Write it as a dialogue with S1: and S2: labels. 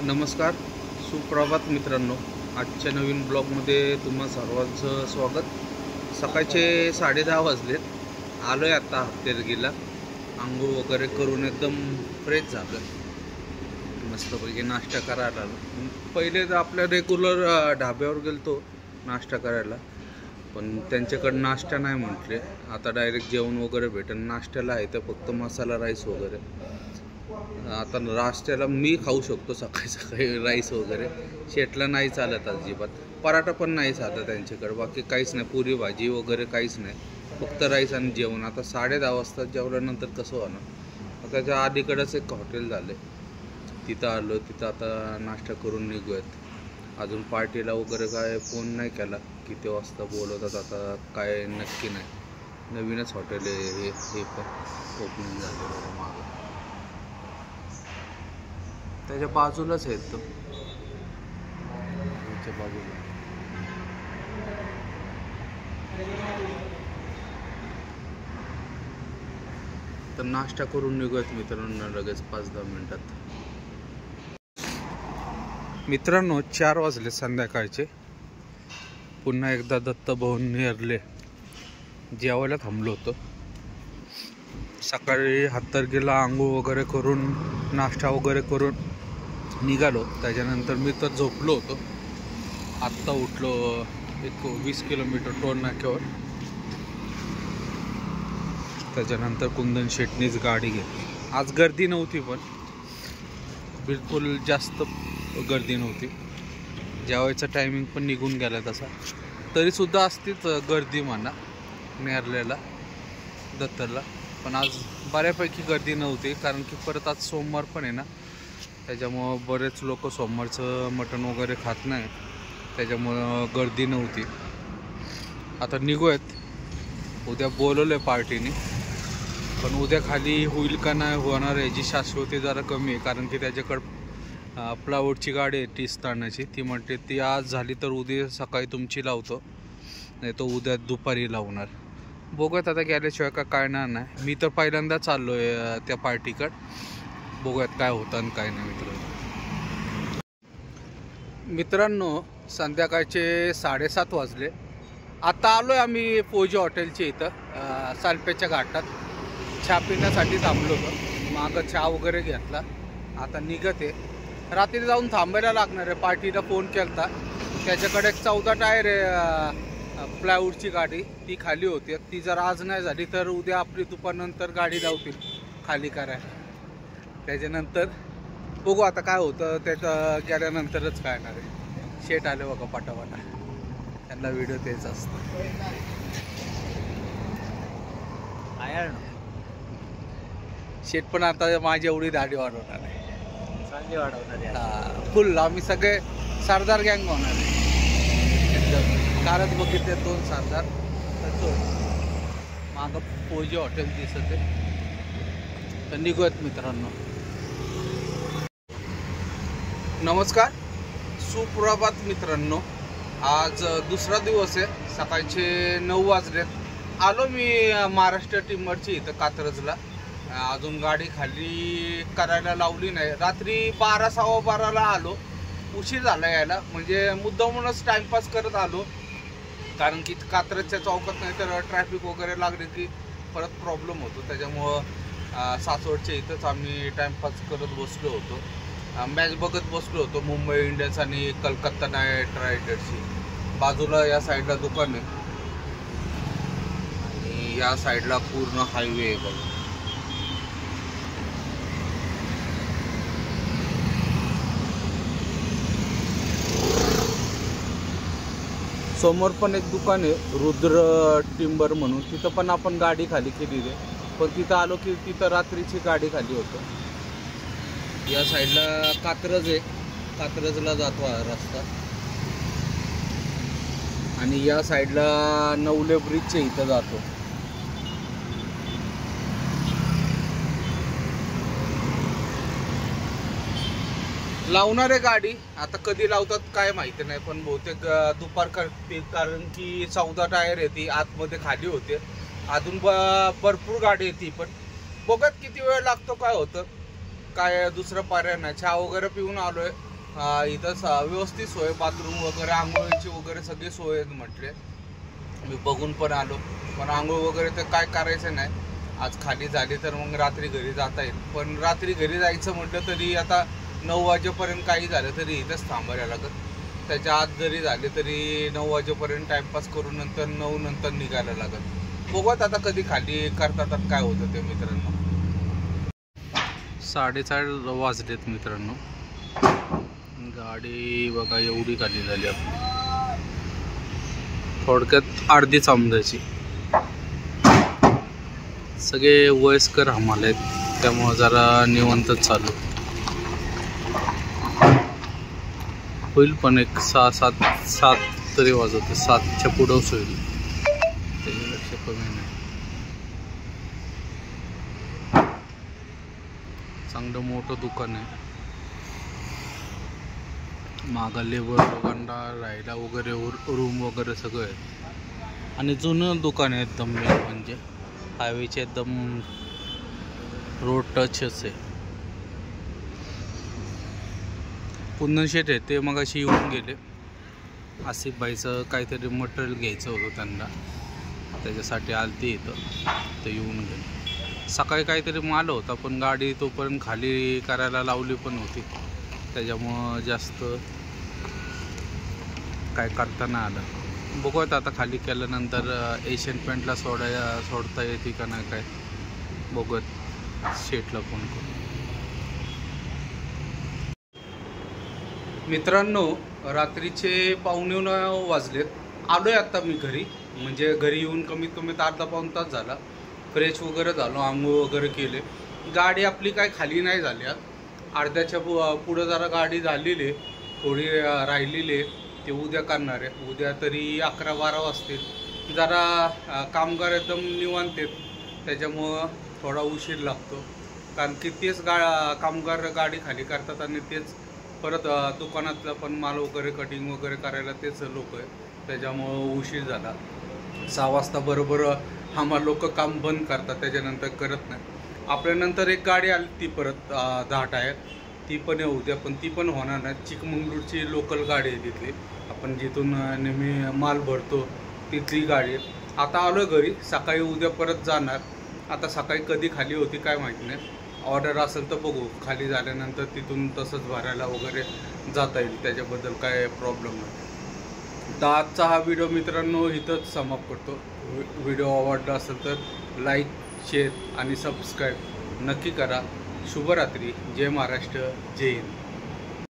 S1: नमस्कार, सुप्रभात मित्रांनो. आजच्या नवीन ब्लॉगमध्ये तुम्हा सर्वांचं स्वागत. सकाळचे 10:30 वाजलेत. आलोय आता हत्तेरगीला. आंघोळ वगैरे करून एकदम फ्रेश झालं. मस्तपैकी नाश्ता करायला आलो. पहिले तर आपल्या रेग्युलर ढाब्यावर गेलतो नाश्ता करायला, पण त्यांच्याकडं नाश्ता नाही म्हटले. आता डायरेक्ट जेवण वगैरे भेटेल. नाश्त्याला आहे तर फक्त मसाला राईस वगैरे. आता नाश्त्याला मी खाऊ शकतो सकाळी सकाळी राईस वगैरे. शेटला नाही चालत अजिबात. पराठा पण नाही चालत त्यांच्याकडे. बाकी काहीच नाही, पुरी भाजी वगैरे काहीच नाही, फक्त राईस आणि जेवण. आता 10:30 वाजता जेवल्यानंतर कसं होणार. त्याच्या अलीकडंच एक हॉटेल झालं, तिथं आलो. तिथं आता नाश्ता करून निघूयात. अजून पार्टीला वगैरे काय फोन नाही केला. किती वाजता बोलवतात आता काय नक्की नाही. नवीनच हॉटेल आहे हे पण ओपनिंग झालं बघा मागं. त्याच्या बाजूलाच आहेत तो, त्याच्या बाजूला. तर नाश्ता करून निघूयात मित्रांनो लगेच 5-10 मिनिटात. मित्रांनो 4 वाजले संध्याकाळचे. पुन्हा एकदा दत्तभवन नेरले जेवायला थांबलो होतो. सकाळी हत्तरगीला आंघोळ वगैरे करून नाश्ता वगैरे करून निघालो. त्याच्यानंतर मी तर झोपलो होतो. आत्ता उठलो. एक 20 किलोमीटर टोल नाक्यावर. त्याच्यानंतर कुंदन शेटनीच गाडी घेतली. आज गर्दी नव्हती, पण बिलकुल जास्त गर्दी नव्हती. जेवायचा टायमिंग पण निघून गेला तसा. तरीसुद्धा असतीच गर्दी म्हणा नेरलेला दत्तरला. पण आज बऱ्यापैकी गर्दी नव्हती, कारण की परत आज सोमवार पण आहे ना. त्याच्यामुळं बरेच लोक सोमवारचं मटण वगैरे खात नाही. त्याच्यामुळं गर्दी नव्हती. आता निघूयात. उद्या बोलवलं आहे पार्टीने, पण उद्या खाली होईल का नाही होणार याची शाश्वती जरा कमी आहे. कारण की त्याच्याकडं प्लाऊडची गाडी आहे 30 टनाची. ती म्हणते ती आज झाली तर उद्या सकाळी तुमची लावतो, नाही तो उद्या दुपारी लावणार. बघूयात आता गेल्याशिवाय का काय नाही. मी तर पहिल्यांदा चाललो आहे त्या पार्टीकडं. बघूयात काय होतं आणि काय नाही. मित्रांनो संध्याकाळचे 7:30 वाजले. आता आलो आहे आम्ही फौजी हॉटेलच्या इथं सालपेच्या घाटात. चहा पिण्यासाठी थांबलो होतो. मागं चहा वगैरे घेतला. आता निघत आहे. रात्री जाऊन थांबायला लागणार आहे. पार्टीला फोन केला. त्याच्याकडे 14 टायर आहे प्लायवूडची गाडी. ती खाली होती. ती जर आज नाही झाली तर उद्या आपली दुपारनंतर गाडी लावतील खाली करायला. त्याच्यानंतर बघू आता काय होतं. त्याचं गेल्यानंतरच काय येणार आहे. शेट आले बघा पटापटा. त्यांना व्हिडिओ तेच असतं. शेट पण आता माझी एवढी दाढी वाढवणार आहे.
S2: चांगली वाढवणार आहे.
S1: फुल आम्ही सगळे सरदार गँग होणार आहे एकदम. कारच बघितले 2 सरदार. मागं फौजी हॉटेल दिसत आहे. तर निघूयात मित्रांनो. नमस्कार, सुप्रभात मित्रांनो. आज दुसरा दिवस आहे. सकाळचे 9 वाजलेत. आलो मी महाराष्ट्र टिंबरची इथं कात्रजला. अजून गाडी खाली करायला लावली नाही. रात्री 12-12:15 आलो. उशीर झाला यायला. म्हणजे मुद्दामूनच टाइमपास करत आलो, कारण की कात्रजच्या चौकात नाही तर ट्रॅफिक वगैरे लागले की परत प्रॉब्लेम होतो. त्याच्यामुळं सासवडच्या इथंच आम्ही टाइमपास करत बसलो होतो. मॅच बघत बसलो होतो मुंबई इंडियन्स आणि कलकत्ता नाईट रायडर्सची. बाजूला या साईडला दुकान आहे आणि या साईडला पूर्ण हायवे आहे बघा. समोर पण एक दुकान आहे रुद्र टिंबर म्हणून. तिथं पण आपण गाडी खाली केली आहे. पण तिथं आलो की तिथं रात्रीची गाडी खाली होतं. या साईडला कात्रज आहे. कात्रजला जातो हा रस्ता. आणि या साईडला नवले ब्रिजच्या इथं जातो. लावणार आहे गाडी. आता कधी लावतात काय माहिती नाही, पण बहुतेक दुपार करते. कारण की 14 टायर आहे ती आतमध्ये खाली होते. अजून भरपूर गाडी आहे ती पण. बघत किती वेळ लागतो काय होतं. काय दुसरं पर्याय नाही. चहा वगैरे पिऊन आलोय. इथं व्यवस्थित सोय, बाथरूम वगैरे, आंघोळीची वगैरे सगळी सोय म्हटले. मी बघून पण आलो, पण आंघोळ वगैरे तर काय करायचं नाही. आज खाली झाली तर मग रात्री घरी जाता येईल. पण रात्री घरी जायचं म्हटलं तरी आता 9 वाजेपर्यंत काही झालं तरी इथंच थांबायला लागत. त्याच्या आत जरी झाले तरी 9 वाजेपर्यंत टाइमपास करून नंतर 9 नंतर निघायला लागत. बघत आता कधी खाली करतात काय होतं ते मित्रांनो. 4:30 वाजलेत मित्रांनो. गाडी बघा एवढी खाली झाली आपली, थोडक्यात अर्धीच आमदायची. सगळे वयस्कर हमाल आहेत, त्यामुळं जरा निवांतच चालू होईल. पण एक 6-7 तरी वाजवते, 7च्या पुढंच होईल, त्याच्यापेक्षा कमी नाही. चांगलं मोठं दुकान आहे. मागं लेबर लोकांना राहायला वगैरे रूम वगैरे सगळं आहे. आणि जुनं दुकान आहे एकदम, म्हणजे हायवेचे एकदम रोड टचच आहे. पुन्हा शेट आहे ते मग अशी येऊन गेले. आसिफ भाईचं काहीतरी मटेरियल घ्यायचं होतं त्यांना, त्याच्यासाठी आलती इथं, ते येऊन गेले. सकाळी काहीतरी माल होता पण गाडी तोपर्यंत खाली करायला लावली पण होती, त्याच्यामुळं जास्त काय करता नाही आलं. बघूयात आता खाली केल्यानंतर एशियन पेंटला सोडता येते का नाही काय बघूयात. शेटला फोन करू. मित्रांनो रात्रीचे 9:15 वाजलेत. आलोय आता मी घरी, म्हणजे घरी येऊन कमीत कमी अर्धा-पाऊण तास झाला. फ्रेश वगैरे झालो, आंघोळ वगैरे केले. गाडी आपली काय खाली नाही झाली. अर्ध्याच्या पुढं जरा गाडी झालेली, थोडी राहिलेली, ते उद्या करणार आहे. उद्या तरी 11-12 वाजतील. जरा कामगार एकदम निवांत आहेत, त्याच्यामुळं थोडा उशीर लागतो. कारण की तेच कामगार गाडी खाली करतात आणि तेच परत दुकानातला पण माल वगैरे कटिंग वगैरे करायला तेच लोक आहेत, त्याच्यामुळं उशीर झाला. 6 वाजता बरोबर आम्हाला लोक काम बंद करतात, त्याच्यानंतर करत नाही. आपल्यानंतर एक गाडी आली ती परत 10 टायर, ती पण येऊ द्या, पण ती पण होणार नाही. चिकमंगळूरची लोकल गाडी आहे तिथली, आपण जिथून नेहमी माल भरतो तिथली गाडी आहे. आता आलो घरी, सकाळी उद्या परत जाणार. आता सकाळी कधी खाली होती काय माहिती नाही. ऑर्डर असेल तर बघू, खाली झाल्यानंतर तिथून तसंच भरायला वगैरे जाता येईल, त्याच्याबद्दल काय प्रॉब्लेम नाही. तर आजचा हा व्हिडिओ मित्रांनो इथंच समाप्त करतो. व्हिडिओ आवडला असेल तर लाईक, शेअर आणि सबस्क्राईब नक्की करा. शुभरात्री. जय महाराष्ट्र, जय हिंद.